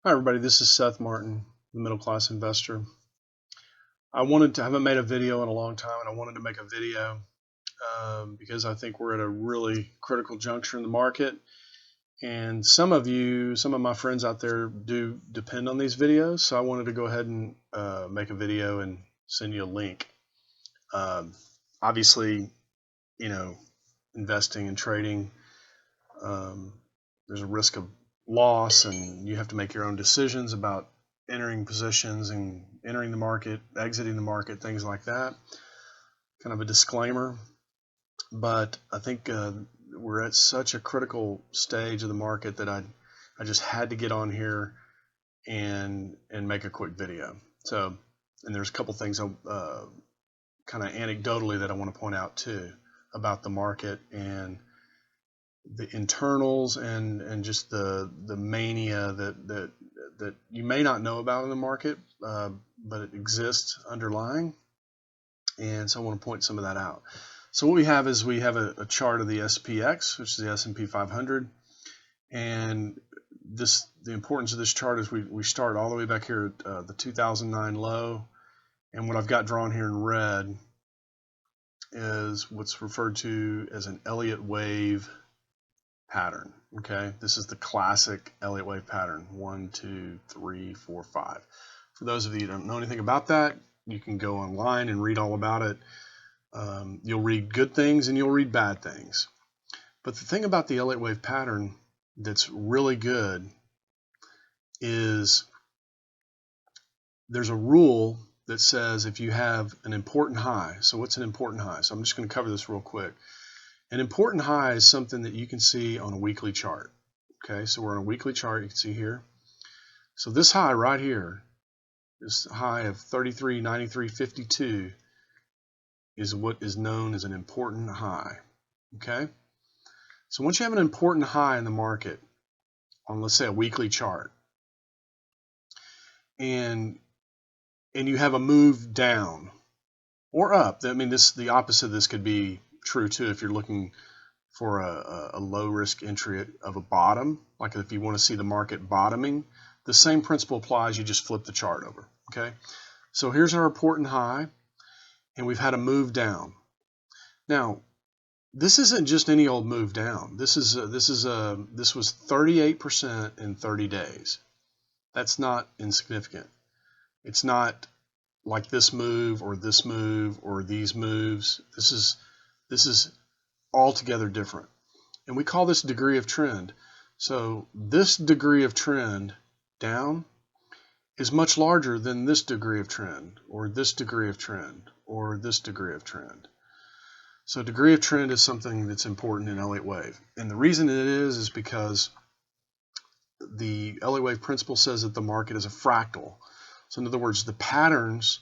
Hi everybody, this is Seth Martin, the Middle Class Investor. I haven't made a video in a long time, and I wanted to make a video because I think we're at a really critical juncture in the market. And some of my friends out there do depend on these videos, so I wanted to go ahead and make a video and send you a link. Obviously, investing and trading, there's a risk of loss, and you have to make your own decisions about entering positions and entering the market, exiting the market, things like that. Kind of a disclaimer, but I think we're at such a critical stage of the market that I just had to get on here and make a quick video. So, and there's a couple things kind of anecdotally that I want to point out too about the market and the internals and just the mania that you may not know about in the market, but it exists underlying. And so I want to point some of that out. So what we have is a chart of the SPX, which is the S&P 500, and the importance of this chart is we start all the way back here at the 2009 low, and what I've got drawn here in red is what's referred to as an Elliott wave pattern. Okay, this is the classic Elliott wave pattern: 1, 2, 3, 4, 5. For those of you who don't know anything about that, you can go online and read all about it. You'll read good things and you'll read bad things. But the thing about the Elliott wave pattern that's really good is there's a rule that says if you have an important high. So what's an important high? So I'm just going to cover this real quick. An important high is something that you can see on a weekly chart. Okay, so we're on a weekly chart, you can see here. So this high right here, this high of 33.93.52 is what is known as an important high. Okay, so once you have an important high in the market on, let's say, a weekly chart, and you have a move down or up, I mean, the opposite of this could be true too if you're looking for a low risk entry of a bottom. Like if you want to see the market bottoming, the same principle applies. You just flip the chart over. Okay, so here's our important high, and we've had a move down. Now, this isn't just any old move down. This was 38% in 30 days. That's not insignificant. It's not like this move or this move or these moves. This is altogether different, and we call this degree of trend. So this degree of trend down is much larger than this degree of trend or this degree of trend or this degree of trend. So degree of trend is something that's important in Elliott wave, and the reason it is because the Elliott wave principle says that the market is a fractal. So in other words, the patterns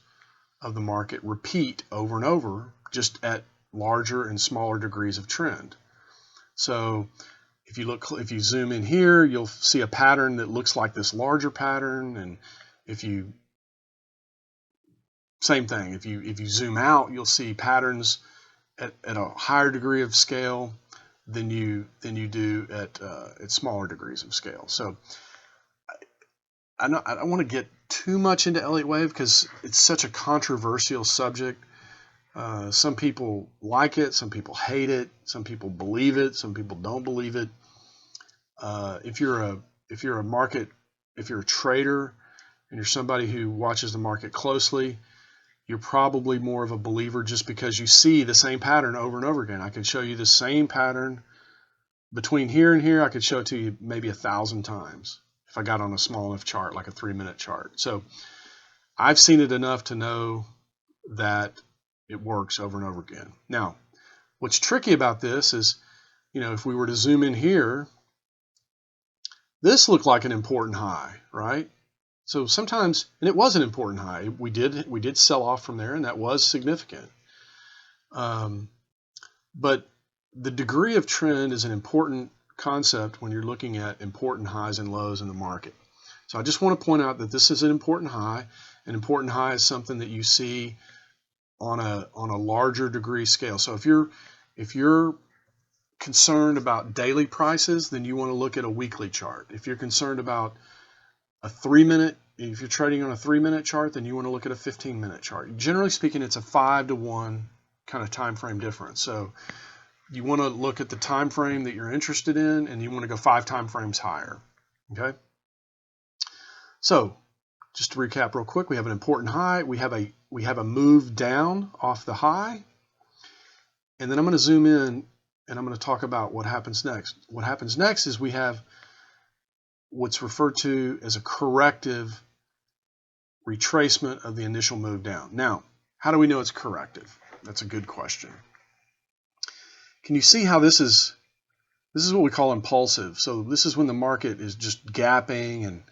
of the market repeat over and over, just at larger and smaller degrees of trend. So if you zoom in here, you'll see a pattern that looks like this larger pattern, and same thing. If you zoom out, you'll see patterns at a higher degree of scale than you do at smaller degrees of scale. So I don't want to get too much into Elliott wave because it's such a controversial subject. Some people like it, some people hate it, some people believe it, some people don't believe it. If you're a trader and you're somebody who watches the market closely, you're probably more of a believer just because you see the same pattern over and over again. I can show you the same pattern between here and here. I could show it to you maybe 1,000 times if I got on a small enough chart, like a 3-minute chart. So I've seen it enough to know that it works over and over again. Now, what's tricky about this is, if we were to zoom in here, this looked like an important high, right? So sometimes, and it was an important high. We did sell off from there, and that was significant. But the degree of trend is an important concept when you're looking at important highs and lows in the market. So I just want to point out that this is an important high. An important high is something that you see on a larger degree scale. So if you're concerned about daily prices, then you want to look at a weekly chart. If you're concerned about a 3-minute, if you're trading on a 3-minute chart, then you want to look at a 15-minute chart. Generally speaking, it's a 5-to-1 kind of time frame difference. So you want to look at the time frame that you're interested in, and you want to go 5 time frames higher. Okay. So just to recap real quick, we have an important high. We have a move down off the high, and then I'm going to zoom in and I'm going to talk about what happens next. What happens next is we have what's referred to as a corrective retracement of the initial move down. Now, how do we know it's corrective? That's a good question. Can you see how this is what we call impulsive? So this is when the market is just gapping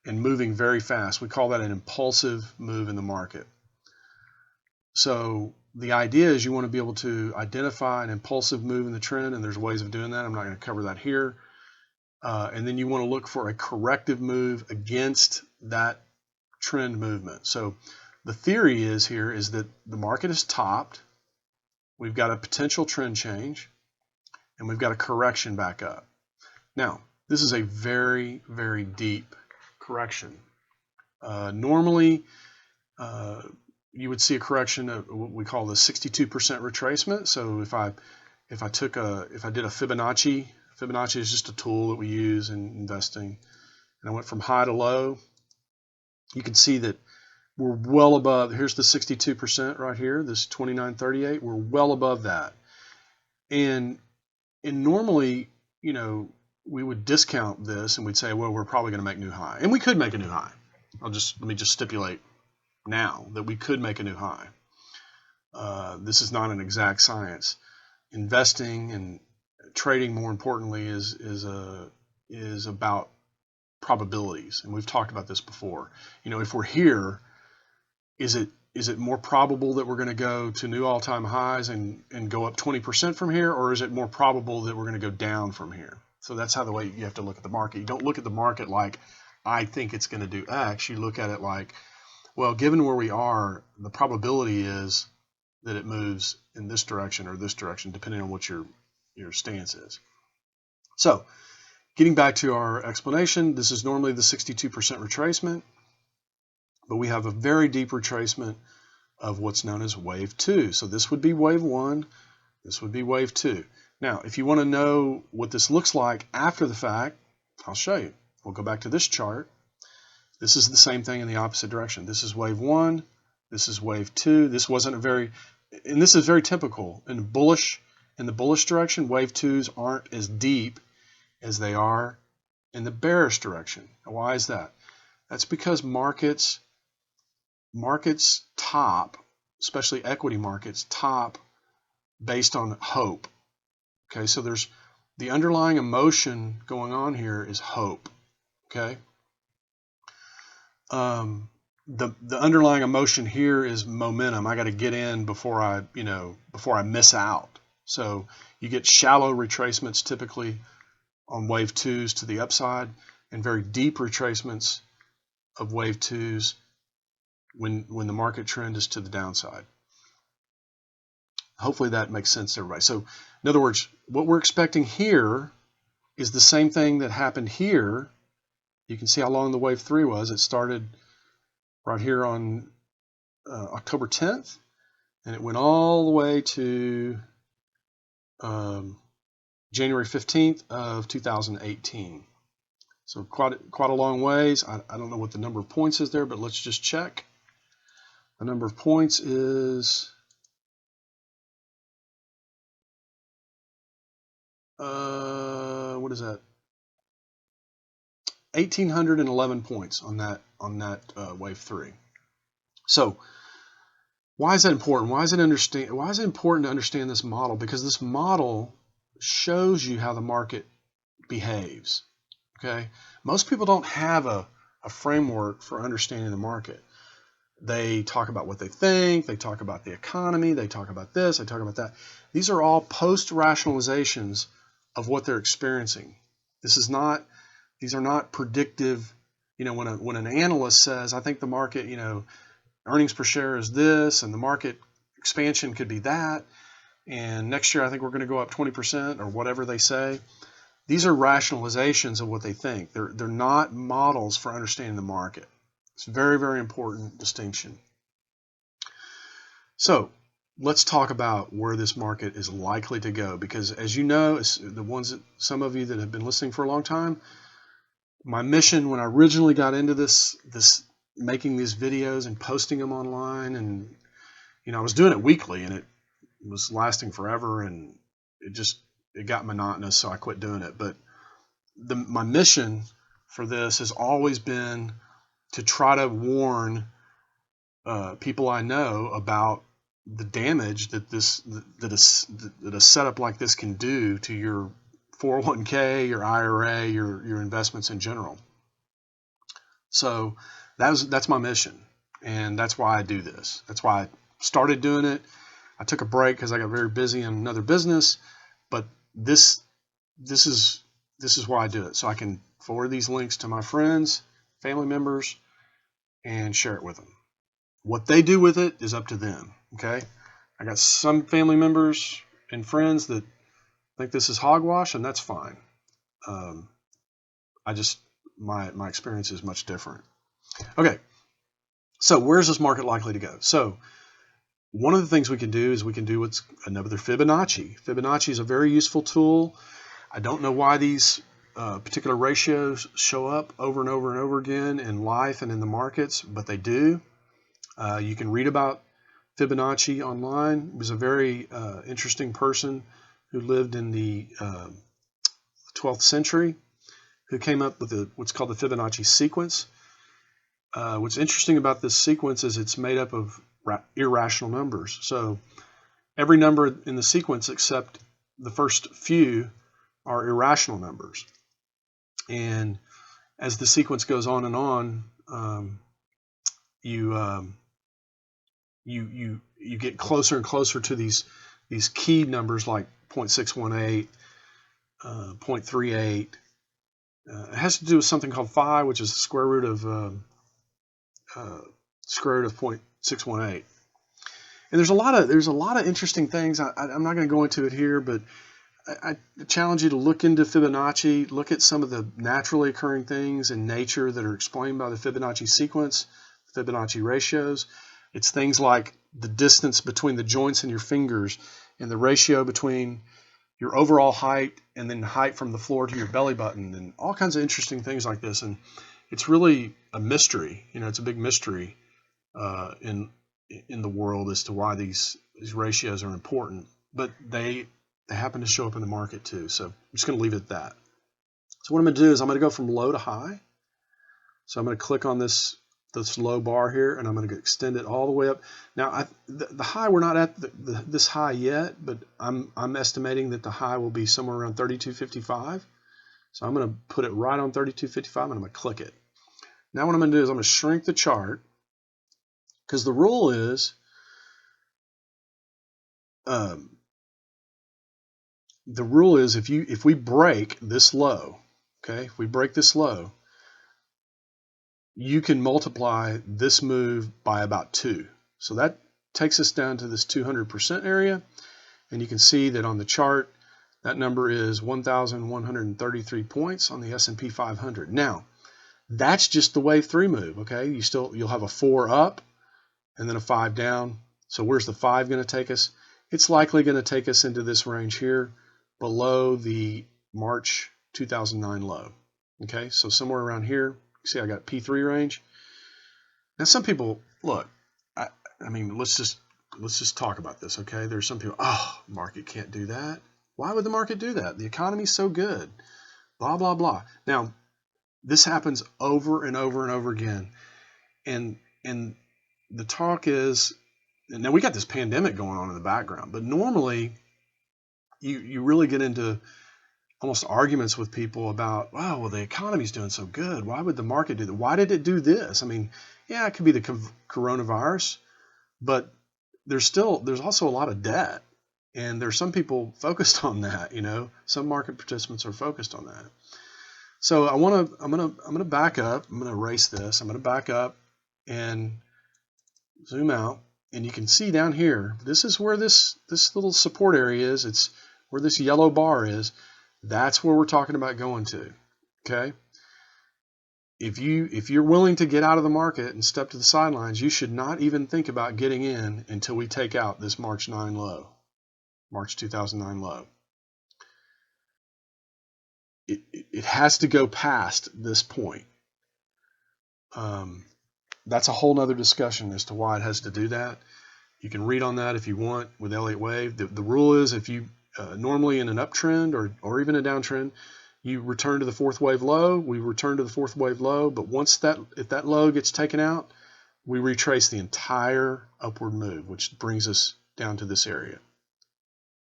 and moving very fast. We call that an impulsive move in the market. So the idea is you want to be able to identify an impulsive move in the trend, and there's ways of doing that. I'm not going to cover that here. And then you want to look for a corrective move against that trend movement. So the theory is that the market is topped. We've got a potential trend change, and we've got a correction back up. Now, this is a very, very deep correction. Normally, you would see a correction of what we call the 62% retracement. So if I did a Fibonacci is just a tool that we use in investing, and I went from high to low, you can see that we're well above. Here's the 62% right here, this 2938. We're well above that, and normally, we would discount this and we'd say, well, we're probably going to make new high, and we could make a new high. Let me just stipulate now that we could make a new high. This is not an exact science. Investing and trading, more importantly, is about probabilities, and we've talked about this before. If we're here, is it more probable that we're going to go to new all-time highs and go up 20% from here, or is it more probable that we're going to go down from here? So that's how the way you have to look at the market. You don't look at the market like, I think it's going to do X. You look at it like, well, given where we are, the probability is that it moves in this direction or this direction, depending on what your stance is. So getting back to our explanation, this is normally the 62% retracement, but we have a very deep retracement of what's known as wave 2. So this would be wave 1, this would be wave 2. Now, if you want to know what this looks like after the fact, I'll show you. We'll go back to this chart. This is the same thing in the opposite direction. This is wave 1, this is wave 2. This is very typical. In the bullish direction, wave 2s aren't as deep as they are in the bearish direction. Now, why is that? That's because markets top, especially equity markets, top based on hope. Okay, so there's the underlying emotion going on here is hope. Okay, the underlying emotion here is momentum. I got to get in before I miss out. So you get shallow retracements typically on wave 2s to the upside, and very deep retracements of wave 2s when the market trend is to the downside. Hopefully that makes sense to everybody. So in other words, what we're expecting here is the same thing that happened here. You can see how long the wave 3 was. It started right here on October 10th, and it went all the way to January 15th of 2018. So quite a long ways. I don't know what the number of points is there, but let's just check. The number of points is what is that? 1,811 points on that wave 3. So why is that important? Why is it important to understand this model? Because this model shows you how the market behaves. Okay, most people don't have a framework for understanding the market. They talk about what they think, they talk about the economy, they talk about this, they talk about that. These are all post-rationalizations of what they're experiencing. These are not predictive. When an analyst says, I think the market, earnings per share is this, and the market expansion could be that, and next year I think we're going to go up 20% or whatever they say. these are rationalizations of what they think. They're not models for understanding the market. It's a very, very important distinction. So let's talk about where this market is likely to go, because as you know, the ones that some of you that have been listening for a long time, my mission when I originally got into this making these videos and posting them online, and I was doing it weekly and it was lasting forever, and it got monotonous, so I quit doing it. But my mission for this has always been to try to warn people I know about the damage that a setup like this can do to your 401k, your IRA, your investments in general. So that's my mission, and that's why I do this. That's why I started doing it. I took a break because I got very busy in another business, but this is why I do it, so I can forward these links to my friends, family members, and share it with them. What they do with it is up to them. Okay, I got some family members and friends that think this is hogwash, and that's fine. My experience is much different. Okay, so where's this market likely to go? So one of the things we can do is we can do what's another Fibonacci. Fibonacci is a very useful tool. I don't know why these particular ratios show up over and over and over again in life and in the markets, but they do. You can read about Fibonacci online. He was a very interesting person who lived in the 12th century, who came up with what's called the Fibonacci sequence. What's interesting about this sequence is it's made up of irrational numbers. So every number in the sequence except the first few are irrational numbers. And as the sequence goes on and on, you get closer and closer to these key numbers like 0.618, 0.38. It has to do with something called phi, which is the square root of 0.618. And there's a lot of interesting things. I'm not going to go into it here, but I challenge you to look into Fibonacci, look at some of the naturally occurring things in nature that are explained by the Fibonacci sequence, Fibonacci ratios. It's things like the distance between the joints in your fingers and the ratio between your overall height and then height from the floor to your belly button, and all kinds of interesting things like this. And it's really a mystery. It's a big mystery in the world as to why these ratios are important, but they happen to show up in the market too. So I'm just going to leave it at that. So what I'm going to do is I'm going to go from low to high. So I'm going to click on this low bar here, and I'm going to extend it all the way up. Now the high, we're not at this high yet, but I'm estimating that the high will be somewhere around 32.55. So I'm going to put it right on 32.55, and I'm going to click it. Now what I'm going to do is I'm going to shrink the chart, because the rule is if we break this low, okay, if we break this low, you can multiply this move by about 2. So that takes us down to this 200% area, and you can see that on the chart that number is 1,133 points on the S&P 500. Now that's just the wave 3 move. Okay, you'll have a 4 up and then a 5 down. So where's the 5 going to take us? It's likely going to take us into this range here below the March 2009 low. Okay, so somewhere around here. See, I got P3 range. Now some people, look, I mean, let's just talk about this. Okay, there's some people, market can't do that. Why would the market do that? The economy's so good. Blah blah blah. Now this happens over and over and over again, and the talk is, now we got this pandemic going on in the background, but normally you really get into almost arguments with people about, well, the economy's doing so good. Why would the market do that? Why did it do this? I mean, yeah, it could be the coronavirus, but there's also a lot of debt, and there's some people focused on that. Some market participants are focused on that. So I'm gonna back up. I'm gonna erase this. I'm gonna back up and zoom out, and you can see down here, this is where this little support area is. It's where this yellow bar is. That's where we're talking about going to. Okay. If you're willing to get out of the market and step to the sidelines, you should not even think about getting in until we take out this March 2009 low. It has to go past this point. That's a whole nother discussion as to why it has to do that. You can read on that if you want with Elliott Wave. The rule is if you normally in an uptrend or even a downtrend, you return to the fourth wave low. We return to the fourth wave low, but if that low gets taken out, we retrace the entire upward move, which brings us down to this area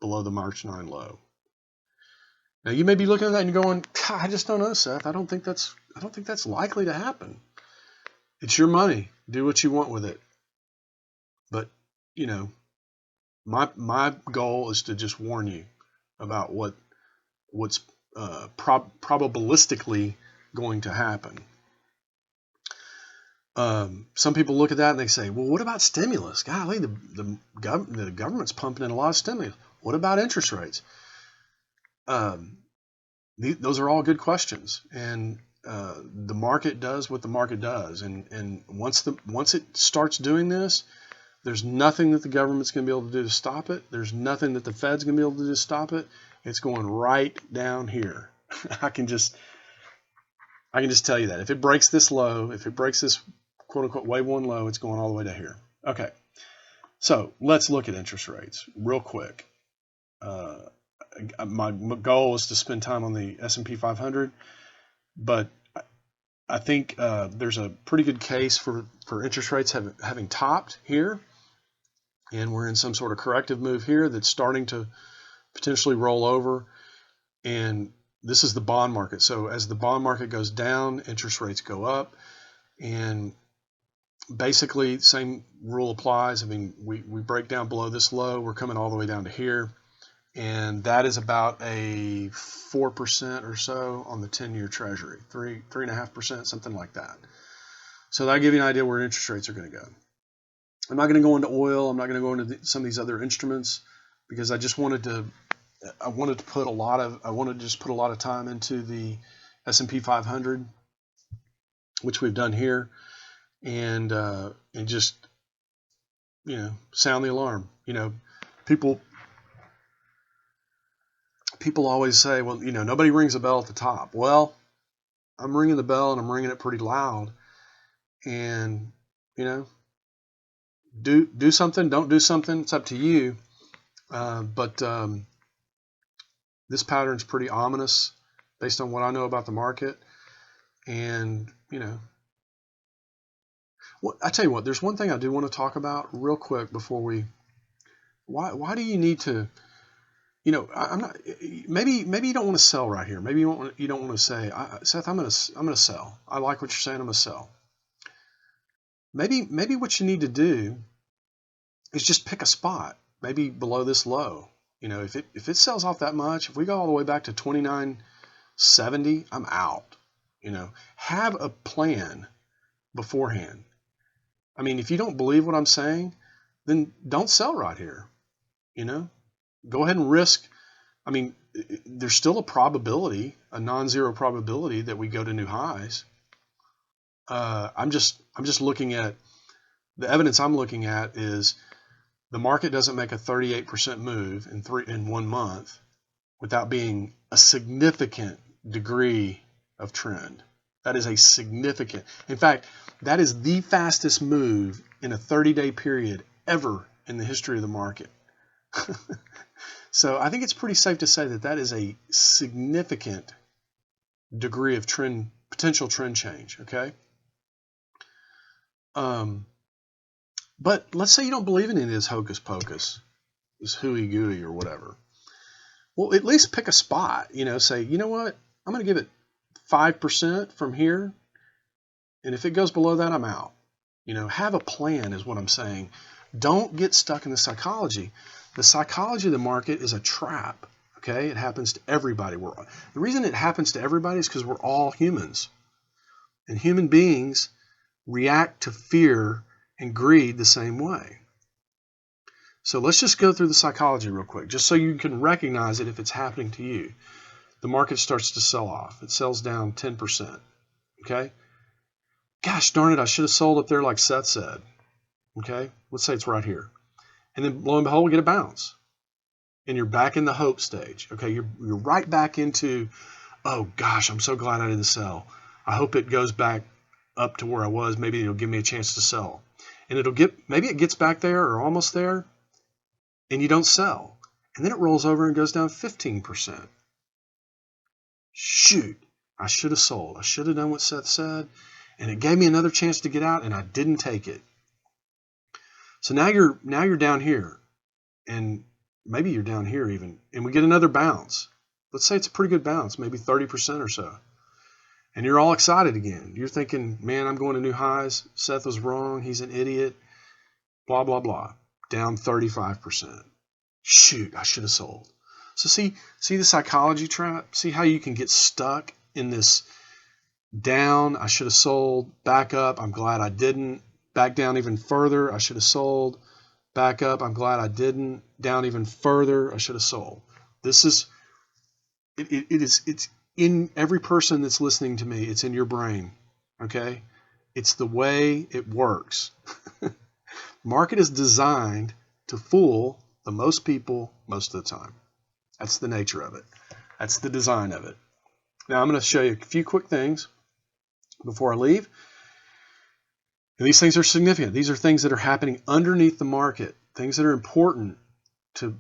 below the March 9 low. Now you may be looking at that and going, I just don't know, Seth. I don't think that's likely to happen. It's your money. Do what you want with it. But my goal is to just warn you about what's probabilistically going to happen. Some people look at that and they say, well, what about stimulus? Golly, the government's pumping in a lot of stimulus. What about interest rates? Those are all good questions. And the market does what the market does. And once it starts doing this, there's nothing that the government's going to be able to do to stop it. There's nothing that the Fed's going to be able to do to stop it. It's going right down here. I can just tell you that. If it breaks this low, if it breaks this quote-unquote wave one low, it's going all the way down here. Okay, so let's look at interest rates real quick. My goal is to spend time on the S&P 500, but I think there's a pretty good case for interest rates having topped here, and we're in some sort of corrective move here that's starting to potentially roll over. And this is the bond market. So as the bond market goes down, interest rates go up, and basically same rule applies. I mean, we break down below this low, we're coming all the way down to here, and that is about a 4% or so on the 10-year Treasury, 3.5%, something like that. So that'll give you an idea where interest rates are going to go. I'm not going to go into oil. I'm not going to go into some of these other instruments because I wanted to put a lot of time into the S&P 500, which we've done here, and just sound the alarm. People always say, well, nobody rings a bell at the top. Well, I'm ringing the bell, and I'm ringing it pretty loud. And do something, don't do something. It's up to you. But this pattern's pretty ominous based on what I know about the market. And I tell you what, there's one thing I do want to talk about real quick before why do you need to, I'm not, maybe you don't want to sell right here. Maybe you don't want to say, Seth, I'm going to sell. I like what you're saying. I'm going to sell. Maybe what you need to do is just pick a spot, maybe below this low. If it sells off that much, if we go all the way back to 29.70, I'm out. Have a plan beforehand. I mean, if you don't believe what I'm saying, then don't sell right here. Go ahead and risk. I mean, there's still a probability, a non-zero probability that we go to new highs. I'm just looking at the evidence. I'm looking at is the market doesn't make a 38% move in 1 month without being a significant degree of trend. That is a significant. In fact, that is the fastest move in a 30-day period ever in the history of the market. So I think it's pretty safe to say that is a significant degree of potential trend change. Okay. But let's say you don't believe in any of this hocus pocus, this hooey gooey or whatever. Well, at least pick a spot. Say, you know what? I'm going to give it 5% from here, and if it goes below that, I'm out. Have a plan is what I'm saying. Don't get stuck in the psychology. The psychology of the market is a trap. Okay, it happens to everybody. The reason it happens to everybody is because we're all humans, and human beings react to fear and greed the same way. So let's just go through the psychology real quick, just so you can recognize it if it's happening to you. the market starts to sell off. It sells down 10%. Okay? Gosh darn it, I should have sold up there like Seth said. Okay? Let's say it's right here. And then lo and behold, we get a bounce. And you're back in the hope stage. Okay? You're right back into, oh gosh, I'm so glad I didn't sell. I hope it goes back up to where I was. Maybe it'll give me a chance to sell. And maybe it gets back there or almost there, and you don't sell. And then it rolls over and goes down 15%. Shoot, I should have sold. I should have done what Seth said, and it gave me another chance to get out, and I didn't take it. So now you're down here, and maybe you're down here even, and we get another bounce. Let's say it's a pretty good bounce, maybe 30% or so. And you're all excited again. You're thinking, man, I'm going to new highs. Seth was wrong. He's an idiot. Blah, blah, blah. Down 35%. Shoot, I should have sold. So see the psychology trap? See how you can get stuck in this down, I should have sold, back up, I'm glad I didn't, back down even further, I should have sold, back up, I'm glad I didn't, down even further, I should have sold. It's in every person that's listening to me. It's in your brain, okay? It's the way it works. Market is designed to fool the most people most of the time. That's the nature of it. That's the design of it. Now I'm going to show you a few quick things before I leave. And these things are significant. These are things that are happening underneath the market, things that are important to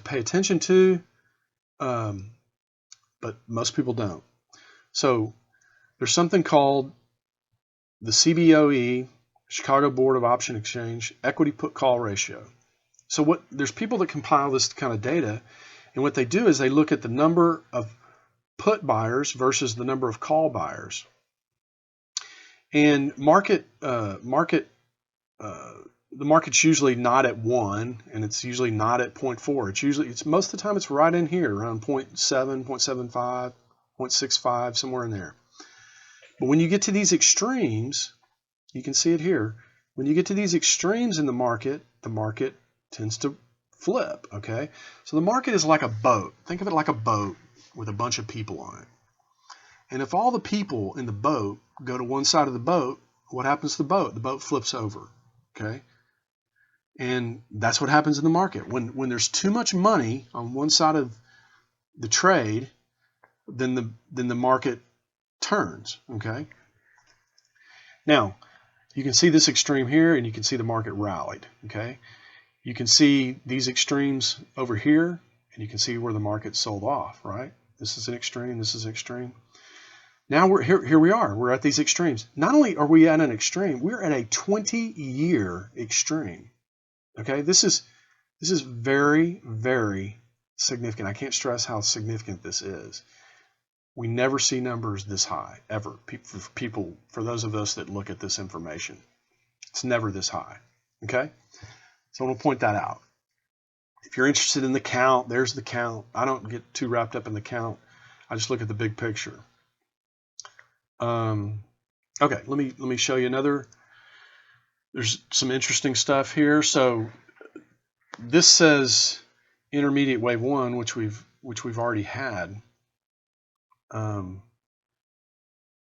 pay attention to, but most people don't. So there's something called the CBOE, Chicago Board of Option Exchange, equity put call ratio. So there's people that compile this kind of data, and what they do is they look at the number of put buyers versus the number of call buyers. And the market's usually not at 1, and it's usually not at 0.4. It's most of the time it's right in here, around 0.7, 0.75, 0.65, somewhere in there. But when you get to these extremes, you can see it here. When you get to these extremes in the market tends to flip, okay? So the market is like a boat. Think of it like a boat with a bunch of people on it. And if all the people in the boat go to one side of the boat, what happens to the boat? The boat flips over, okay? And that's what happens in the market. When there's too much money on one side of the trade, then the market turns, okay? Now, you can see this extreme here, and you can see the market rallied, okay? You can see these extremes over here, and you can see where the market sold off, right? This is an extreme, this is an extreme. Now we're here we are. We're at these extremes. Not only are we at an extreme, we're at a 20-year extreme. Okay? This is very, very significant. I can't stress how significant this is. We never see numbers this high, ever. For those of us that look at this information, it's never this high. Okay? So I want to point that out. If you're interested in the count, there's the count. I don't get too wrapped up in the count. I just look at the big picture. Okay, let me show you another. There's some interesting stuff here. So this says intermediate wave 1, which we've already had.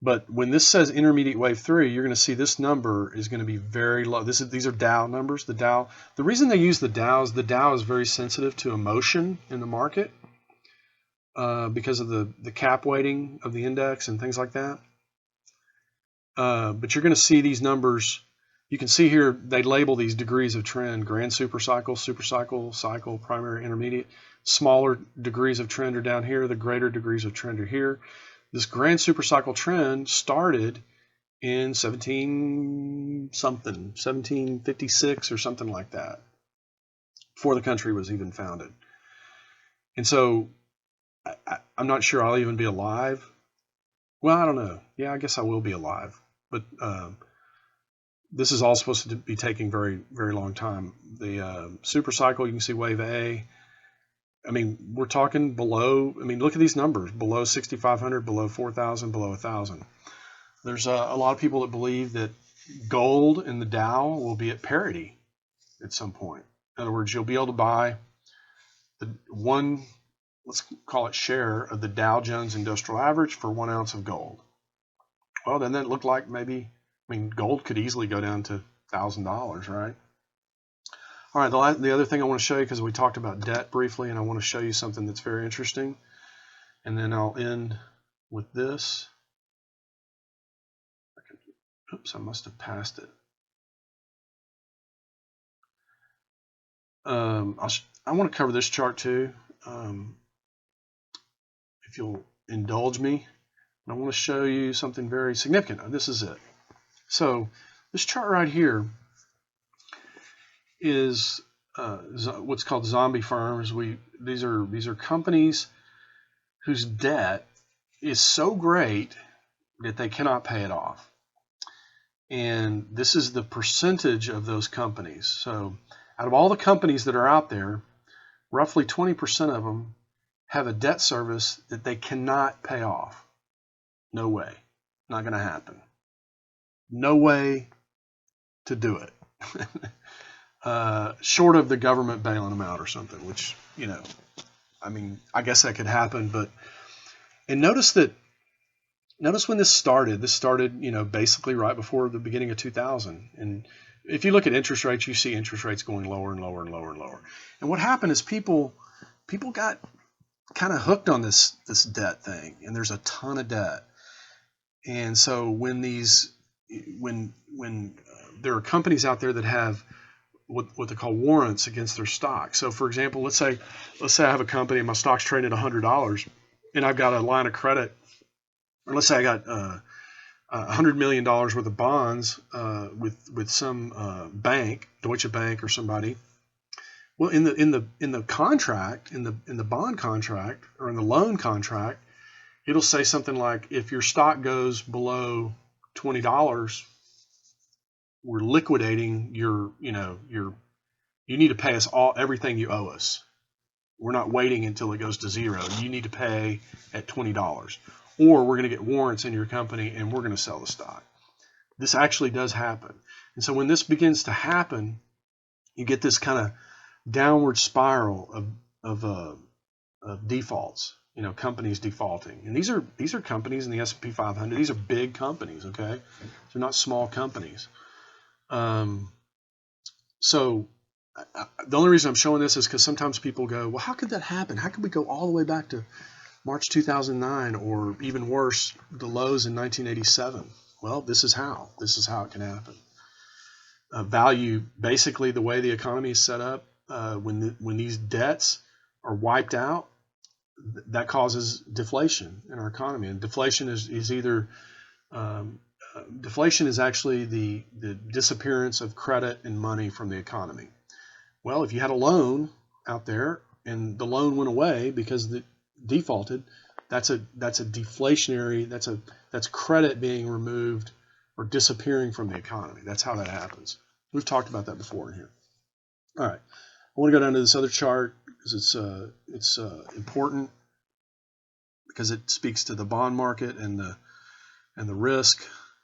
But when this says intermediate wave 3, you're going to see this number is going to be very low. These are Dow numbers. The reason they use the Dow is very sensitive to emotion in the market because of the cap weighting of the index and things like that. But you're going to see these numbers. You can see here they label these degrees of trend: grand supercycle, supercycle, cycle, primary, intermediate. Smaller degrees of trend are down here. The greater degrees of trend are here. This grand supercycle trend started in 1756 or something like that, before the country was even founded. And so I'm not sure I'll even be alive. Well, I don't know. Yeah, I guess I will be alive. But this is all supposed to be taking very, very long time. The super cycle, you can see wave A. I mean, we're talking below. I mean, look at these numbers: below 6,500, below 4,000, below 1,000. There's a lot of people that believe that gold and the Dow will be at parity at some point. In other words, you'll be able to buy the one let's call it share of the Dow Jones Industrial Average for 1 ounce of gold. Well, then that looked like maybe, gold could easily go down to $1,000, right? All right, the other thing I want to show you, because we talked about debt briefly, and I want to show you something that's very interesting, and then I'll end with this. Oops, I must have passed it. I want to cover this chart too, if you'll indulge me. I want to show you something very significant. This is it. So this chart right here is what's called zombie firms. These are companies whose debt is so great that they cannot pay it off. And this is the percentage of those companies. So out of all the companies that are out there, roughly 20% of them have a debt service that they cannot pay off. No way. Not going to happen. No way to do it. Short of the government bailing them out or something, which, I guess that could happen. And notice when this started, basically right before the beginning of 2000. And if you look at interest rates, you see interest rates going lower and lower and lower and lower. And what happened is people got kind of hooked on this debt thing, and there's a ton of debt. And so when there are companies out there that have what they call warrants against their stock. So for example, let's say I have a company and my stock's trading at $100, and I've got a line of credit, or let's say I got $100 million worth of bonds with some bank, Deutsche Bank or somebody. Well, in the contract, in the bond contract or in the loan contract, it'll say something like, if your stock goes below $20, we're liquidating you need to pay us everything you owe us. We're not waiting until it goes to zero. You need to pay at $20, or we're going to get warrants in your company and we're going to sell the stock. This actually does happen. And so when this begins to happen, you get this kind of downward spiral of defaults. Companies defaulting, and these are companies in the S&P 500. These are big companies, okay? They're not small companies. So the only reason I'm showing this is because sometimes people go, well, how could that happen? How could we go all the way back to March 2009, or even worse, the lows in 1987? Well, this is how it can happen. Value, basically the way the economy is set up, when these debts are wiped out, that causes deflation in our economy. And deflation is either deflation is actually the disappearance of credit and money from the economy. Well, if you had a loan out there and the loan went away because it defaulted, that's a deflationary, that's credit being removed or disappearing from the economy. That's how that happens. We've talked about that before in here. All right, I want to go down to this other chart because it's important, because it speaks to the bond market and the risk.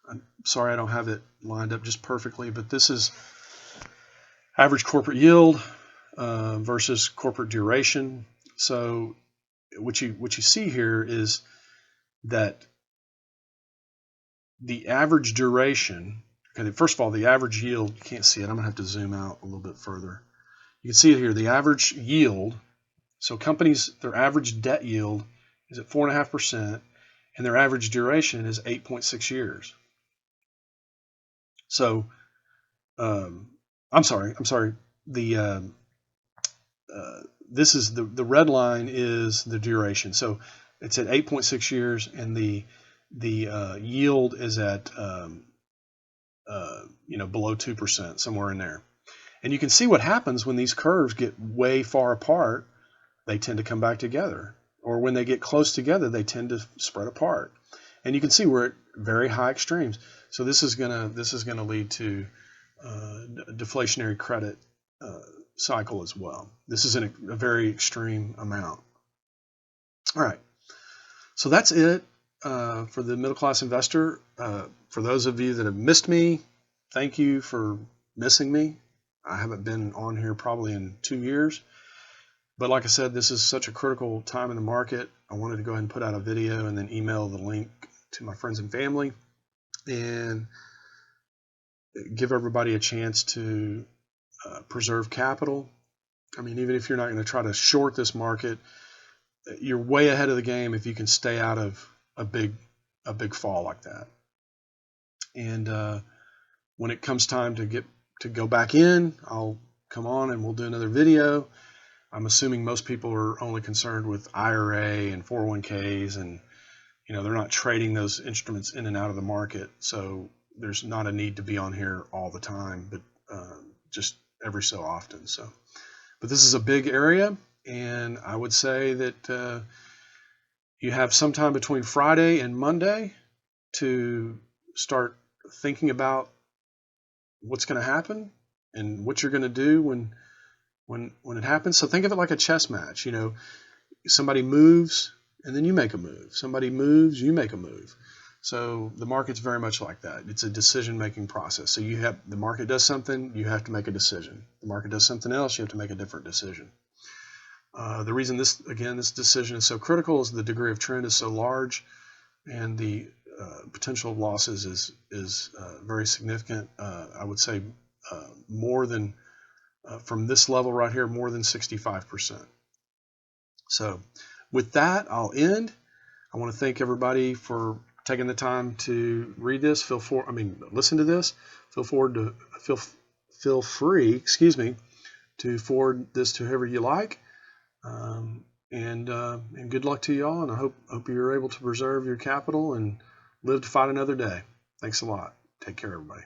I'm sorry I don't have it lined up just perfectly, but this is average corporate yield versus corporate duration. So what you see here is that the average duration. Okay, first of all, the average yield, you can't see it. I'm going to have to zoom out a little bit further. You can see it here, the average yield. So companies, their average debt yield is at 4.5%, and their average duration is 8.6 years. So, I'm sorry. The this is the red line is the duration. So it's at 8.6 years, and the yield is at below 2%, somewhere in there. And you can see what happens when these curves get way far apart. They tend to come back together, or when they get close together, they tend to spread apart. And you can see we're at very high extremes. So this is gonna lead to deflationary credit cycle as well. This is a very extreme amount. All right, so that's it for the middle class investor. For those of you that have missed me, thank you for missing me. I haven't been on here probably in 2 years. But like I said, this is such a critical time in the market. I wanted to go ahead and put out a video and then email the link to my friends and family and give everybody a chance to preserve capital. I mean, even if you're not going to try to short this market, you're way ahead of the game if you can stay out of a big fall like that. And when it comes time to go back in, I'll come on and we'll do another video. I'm assuming most people are only concerned with IRA and 401ks, and they're not trading those instruments in and out of the market. So there's not a need to be on here all the time, but just every so often. But this is a big area, and I would say that you have some time between Friday and Monday to start thinking about what's going to happen and what you're going to do when it happens. So think of it like a chess match. Somebody moves and then you make a move. Somebody moves, you make a move. So the market's very much like that. It's a decision-making process. So the market does something, you have to make a decision. The market does something else, you have to make a different decision. The reason this decision is so critical is the degree of trend is so large, and the potential losses is very significant. I would say more than from this level right here, more than 65%. So with that, I'll end. I want to thank everybody for taking the time to read this. Listen to this. Feel free, to forward this to whoever you like. And good luck to you all. And I hope you're able to preserve your capital and live to fight another day. Thanks a lot. Take care, everybody.